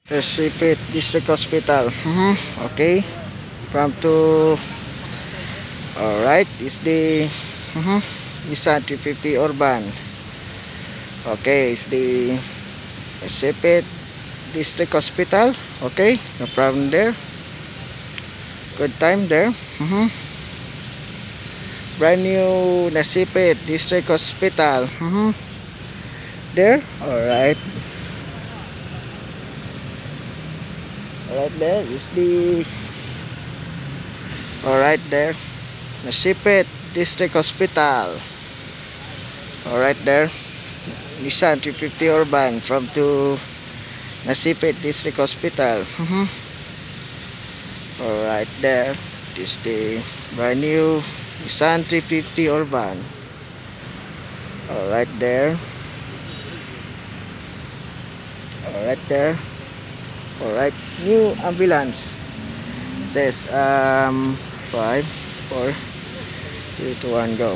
Sipit District Hospital. Okay. From to alright, is the Nissan 350 Urban. Okay, is the Sipit District Hospital. Okay, no problem there. Good time there. Brand new Nasipit District Hospital. There. Alright. Alright, there is the alright there Nasipit District Hospital. Alright there Nissan 350 Urban from to Nasipit District Hospital. Alright there, this is the brand new Nissan 350 Urban. Alright there. Alright there. Alright, new ambulance. Says 5 4 3 2 1 go.